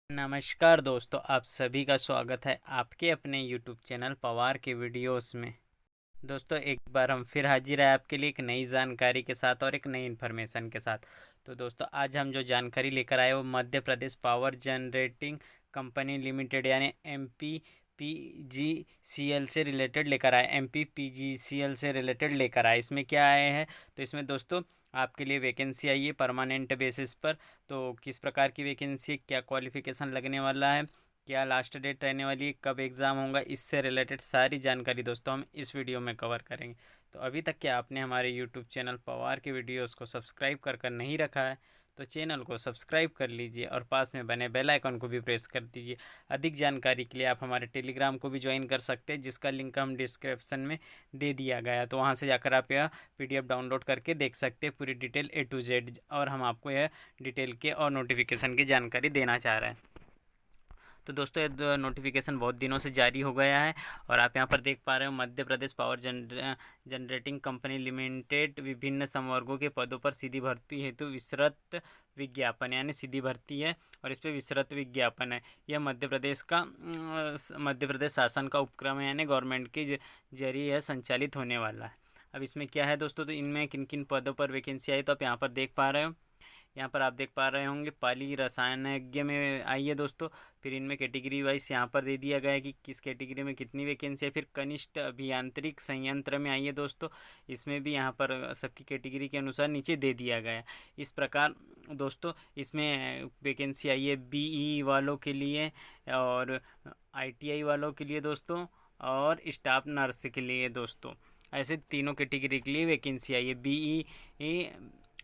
नमस्कार दोस्तों, आप सभी का स्वागत है आपके अपने YouTube चैनल पवार के वीडियोस में। दोस्तों, एक बार हम फिर हाजिर है आपके लिए एक नई जानकारी के साथ और एक नई इन्फॉर्मेशन के साथ। तो दोस्तों, आज हम जो जानकारी लेकर आए वो Madhya Pradesh power generating company limited यानी MPPGCL से रिलेटेड लेकर आए। MPPGCL से रिलेटेड लेकर आए। इसमें क्या आए हैं? तो इसमें दोस्तों आपके लिए वैकेंसी आई है परमानेंट बेसिस पर। तो किस प्रकार की वैकेंसी, क्या क्वालिफिकेशन लगने वाला है, क्या लास्ट डेट रहने वाली है, कब एग्ज़ाम होगा, इससे रिलेटेड सारी जानकारी दोस्तों हम इस वीडियो में कवर करेंगे। तो अभी तक क्या आपने हमारे यूट्यूब चैनल पवार के वीडियोस को सब्सक्राइब कर नहीं रखा है तो चैनल को सब्सक्राइब कर लीजिए और पास में बने बेल आइकन को भी प्रेस कर दीजिए। अधिक जानकारी के लिए आप हमारे टेलीग्राम को भी ज्वाइन कर सकते हैं, जिसका लिंक हम डिस्क्रिप्शन में दे दिया गया है। तो वहाँ से जाकर आप यह PDF डाउनलोड करके देख सकते हैं पूरी डिटेल A to Z, और हम आपको यह डिटेल के और नोटिफिकेशन की जानकारी देना चाह रहे हैं। तो दोस्तों, ये नोटिफिकेशन बहुत दिनों से जारी हो गया है और आप यहाँ पर देख पा रहे हो Madhya Pradesh power generating company limited विभिन्न संवर्गों के पदों पर सीधी भर्ती हेतु विस्तृत विज्ञापन यानी सीधी भर्ती है और इस पर विस्तृत विज्ञापन है। यह मध्य प्रदेश शासन का उपक्रम है यानी गवर्नमेंट के जरिए यह संचालित होने वाला है। अब इसमें क्या है दोस्तों, तो इनमें किन किन पदों पर वैकेंसी आई तो आप यहाँ पर देख पा रहे हो। यहाँ पर आप देख पा रहे होंगे पाली रसायनज्ञ में आई है दोस्तों। फिर इनमें कैटेगरी वाइज यहाँ पर दे दिया गया है कि किस कैटेगरी में कितनी वैकेंसी है। फिर कनिष्ठ अभियांत्रिक संयंत्र में आई है दोस्तों। इसमें भी यहाँ पर सबकी कैटेगरी के अनुसार नीचे दे दिया गया है। इस प्रकार दोस्तों इसमें वैकेंसी आई है BE वालों के लिए और ITI वालों के लिए दोस्तों और स्टाफ नर्स के लिए दोस्तों। ऐसे तीनों कैटेगरी के लिए वैकेंसी आई है, BE,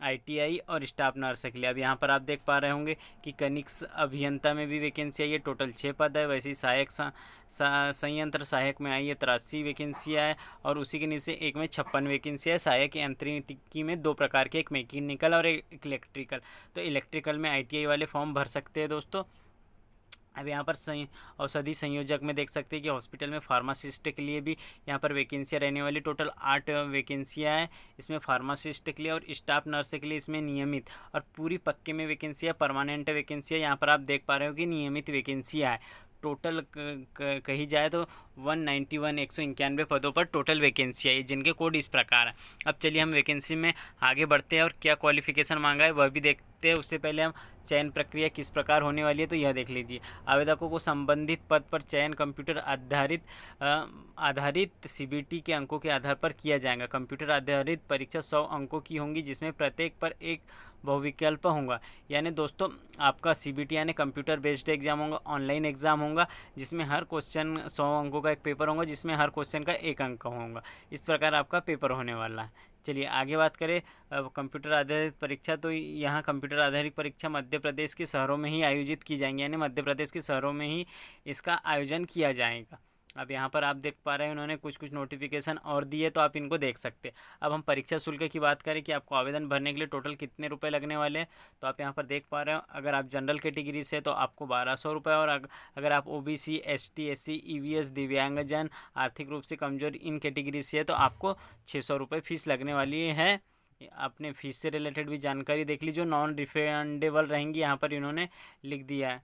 ITI और स्टाफ नर्स के लिए। अब यहाँ पर आप देख पा रहे होंगे कि कनिक्स अभियंता में भी वैकेंसी आई है, टोटल 6 पद है। वैसे ही सहायक संयंत्र सहायक में आई है 83 वैकेंसियाँ है और उसी के नीचे एक में 56 वैकेंसी है। सहायक यांत्रिकी में 2 प्रकार के, एक मैकेनिकल और एक इलेक्ट्रिकल। तो इलेक्ट्रिकल में ITI वाले फॉर्म भर सकते हैं दोस्तों। अब यहाँ पर औषधि संयोजक में देख सकते हैं कि हॉस्पिटल में फार्मासिस्ट के लिए भी यहाँ पर वैकेंसियाँ रहने वाली। टोटल 8 वैकेंसियाँ हैं इसमें फार्मासिस्ट के लिए और स्टाफ नर्स के लिए इसमें नियमित और पूरी पक्के में वैकेंसियाँ, परमानेंट वैकेंसियाँ यहाँ पर आप देख पा रहे हो कि नियमित वैकेंसियाँ है। टोटल कही जाए तो 191 पदों पर टोटल वैकेंसी है, जिनके कोड इस प्रकार है। अब चलिए हम वैकेंसी में आगे बढ़ते हैं और क्या क्वालिफिकेशन मांगा है वह भी देखते हैं। उससे पहले हम चयन प्रक्रिया किस प्रकार होने वाली है तो यह देख लीजिए। आवेदकों को संबंधित पद पर चयन कंप्यूटर आधारित CBT के अंकों के आधार पर किया जाएगा। कंप्यूटर आधारित परीक्षा 100 अंकों की होंगी, जिसमें प्रत्येक पर एक बहुविकल्प होगा। यानी दोस्तों आपका CBT यानी कंप्यूटर बेस्ड एग्जाम होगा, ऑनलाइन एग्जाम होगा, जिसमें हर क्वेश्चन 100 अंकों का एक पेपर होगा, जिसमें हर क्वेश्चन का 1 अंक होगा। इस प्रकार आपका पेपर होने वाला है। चलिए आगे बात करें कंप्यूटर आधारित परीक्षा। तो यहाँ कंप्यूटर आधारित परीक्षा मध्य प्रदेश के शहरों में ही आयोजित की जाएंगी, यानी मध्य प्रदेश के शहरों में ही इसका आयोजन किया जाएगा। अब यहाँ पर आप देख पा रहे हैं उन्होंने कुछ कुछ नोटिफिकेशन और दिए, तो आप इनको देख सकते हैं। अब हम परीक्षा शुल्क की बात करें कि आपको आवेदन भरने के लिए टोटल कितने रुपए लगने वाले हैं, तो आप यहाँ पर देख पा रहे हो। अगर आप जनरल कैटेगरी से तो आपको 1200 रुपये, और अगर आप OBC ST SC EVS दिव्यांगजन आर्थिक रूप से कमजोर इन कैटेगरी से है तो आपको 600 रुपये फीस लगने वाली है। आपने फीस से रिलेटेड भी जानकारी देख ली जो नॉन रिफंडेबल रहेंगी। यहाँ पर इन्होंने लिख दिया है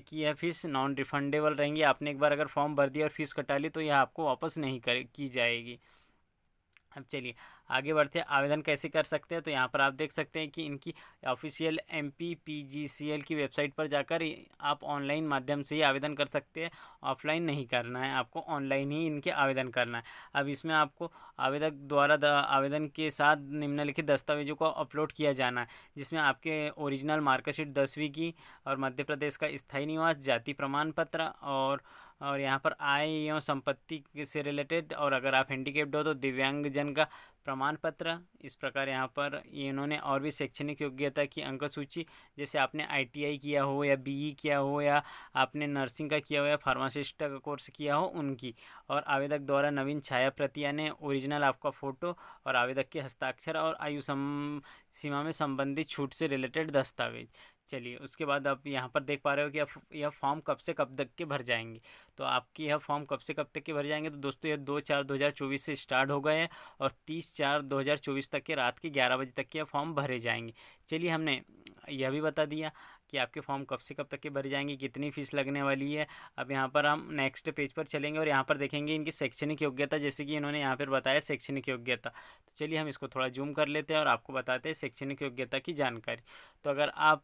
कि यह फ़ीस नॉन रिफंडेबल रहेंगी। आपने एक बार अगर फॉर्म भर दिया और फीस कटा ली तो यह आपको वापस नहीं की जाएगी। अब चलिए आगे बढ़ते हैं। आवेदन कैसे कर सकते हैं तो यहाँ पर आप देख सकते हैं कि इनकी ऑफिशियल MPPGCL की वेबसाइट पर जाकर आप ऑनलाइन माध्यम से ही आवेदन कर सकते हैं। ऑफलाइन नहीं करना है, आपको ऑनलाइन ही इनके आवेदन करना है। अब इसमें आपको आवेदक द्वारा आवेदन के साथ निम्नलिखित दस्तावेजों को अपलोड किया जाना है, जिसमें आपके ओरिजिनल मार्कशीट 10वीं की और मध्य प्रदेश का स्थायी निवास, जाति प्रमाण पत्र और यहाँ पर आय एवं संपत्ति से रिलेटेड, और अगर आप हैंडीकेप्ड हो तो दिव्यांगजन का प्रमाण पत्र। इस प्रकार यहाँ पर इन्होंने और भी शैक्षणिक योग्यता की अंक सूची, जैसे आपने ITI किया हो या BE किया हो या आपने नर्सिंग का किया हो या फार्मासिस्ट का कोर्स किया हो उनकी, और आवेदक द्वारा नवीन छाया प्रति यानी ओरिजिनल आपका फ़ोटो और आवेदक के हस्ताक्षर और आयु सीमा में संबंधित छूट से रिलेटेड दस्तावेज। चलिए उसके बाद आप यहाँ पर देख पा रहे हो कि यह फॉर्म कब से कब तक के भर जाएंगे। तो आपकी यह फॉर्म कब से कब तक के भर जाएंगे तो दोस्तों यह 2/4/2024 से स्टार्ट हो गए हैं और 30/4/2024 तक के रात के 11 बजे तक के यह फॉर्म भरे जाएंगे। चलिए हमने यह भी बता दिया कि आपके फॉर्म कब से कब तक के भरे जाएंगे, कितनी फ़ीस लगने वाली है। अब यहाँ पर हम नेक्स्ट पेज पर चलेंगे और यहाँ पर देखेंगे इनकी शैक्षणिक योग्यता, जैसे कि इन्होंने यहाँ पर बताया शैक्षणिक योग्यता। तो चलिए हम इसको थोड़ा जूम कर लेते हैं और आपको बताते हैं शैक्षणिक योग्यता की जानकारी। तो अगर आप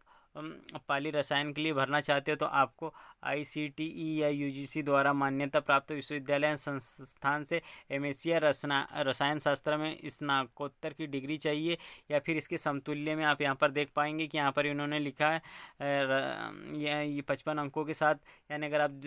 पाली रसायन के लिए भरना चाहते हो तो आपको ICTE या UGC द्वारा मान्यता प्राप्त विश्वविद्यालय संस्थान से MSc या रसायन शास्त्र में स्नातकोत्तर की डिग्री चाहिए, या फिर इसके समतुल्य में आप यहाँ पर देख पाएंगे कि यहाँ पर इन्होंने लिखा है ये 55 अंकों के साथ, यानी अगर आप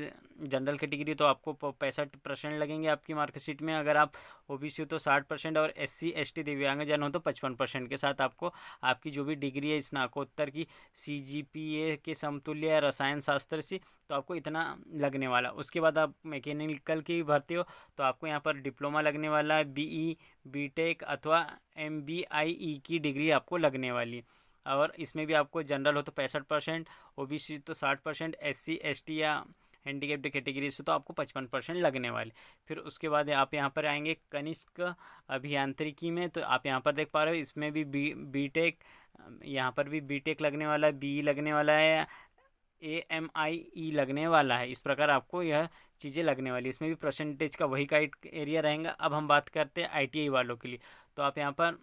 जनरल कैटेगरी तो आपको 65% लगेंगे आपकी मार्कशीट में, अगर आप OBC हो तो 60% और SC ST दिव्यांगजन हो तो 55% के साथ आपको आपकी जो भी डिग्री है स्नातकोत्तर की CGPA के समतुल्य या रसायन शास्त्र से, तो आपको इतना लगने वाला। उसके बाद आप मैकेनिकल की भर्ती हो तो आपको यहाँ पर डिप्लोमा लगने वाला है, BE BTech अथवा MBIE की डिग्री आपको लगने वाली। और इसमें भी आपको जनरल हो तो 65%, OBC तो 60%, SC ST या हैंडीकेप्ड कैटेगरी से तो आपको 55% लगने वाले। फिर उसके बाद आप यहाँ पर आएंगे कनिष्क अभियांत्रिकी में, तो आप यहाँ पर देख पा रहे हो इसमें भी BTech, यहाँ पर भी BTech लगने वाला है, BE लगने वाला है, AMIE लगने वाला है। इस प्रकार आपको यह चीज़ें लगने वाली, इसमें भी परसेंटेज का वही का एरिया रहेगा। अब हम बात करते हैं ITI वालों के लिए, तो आप यहाँ पर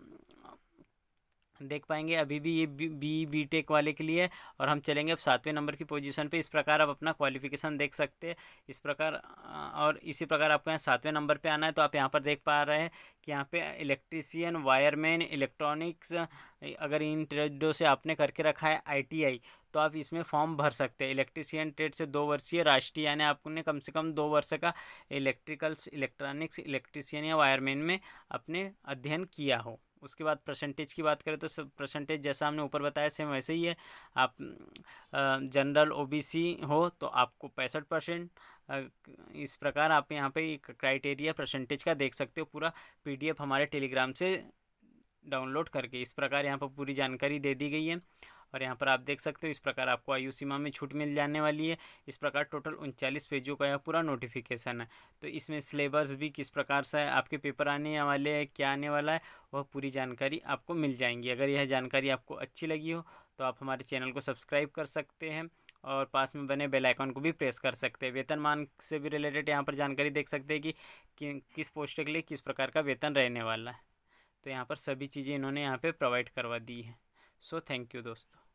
देख पाएंगे अभी भी ये BTech वाले के लिए है। और हम चलेंगे अब 7वें नंबर की पोजीशन पे। इस प्रकार आप अपना क्वालिफिकेशन देख सकते हैं इस प्रकार, और इसी प्रकार आपको यहाँ 7वें नंबर पे आना है। तो आप यहाँ पर देख पा रहे हैं कि यहाँ पे इलेक्ट्रीशियन, वायरमैन, इलेक्ट्रॉनिक्स, अगर इन ट्रेडों से आपने करके रखा है ITI तो आप इसमें फॉर्म भर सकते हैं। इलेक्ट्रीशियन ट्रेड से 2 वर्षीय राष्ट्रीय, यानी आपने कम से कम 2 वर्ष का इलेक्ट्रिकल्स, इलेक्ट्रॉनिक्स, इलेक्ट्रीशियन या वायरमैन में अपने अध्ययन किया हो। उसके बाद परसेंटेज की बात करें तो सब परसेंटेज जैसा हमने ऊपर बताया सेम वैसे ही है। आप जनरल OBC हो तो आपको 65%। इस प्रकार आप यहाँ पे क्राइटेरिया परसेंटेज का देख सकते हो, पूरा PDF हमारे टेलीग्राम से डाउनलोड करके। इस प्रकार यहाँ पर पूरी जानकारी दे दी गई है और यहाँ पर आप देख सकते हो इस प्रकार आपको आयु सीमा में छूट मिल जाने वाली है। इस प्रकार टोटल 39 पेजों का यह पूरा नोटिफिकेशन है। तो इसमें सिलेबस भी किस प्रकार से आपके पेपर आने वाले हैं, क्या आने वाला है, वह पूरी जानकारी आपको मिल जाएंगी। अगर यह जानकारी आपको अच्छी लगी हो तो आप हमारे चैनल को सब्सक्राइब कर सकते हैं और पास में बने बेल आइकन को भी प्रेस कर सकते हैं। वेतनमान से भी रिलेटेड यहाँ पर जानकारी देख सकते हैं कि किस पोस्ट के लिए किस प्रकार का वेतन रहने वाला है। तो यहाँ पर सभी चीज़ें इन्होंने यहाँ पे प्रोवाइड करवा दी है। सो थैंक यू दोस्तों।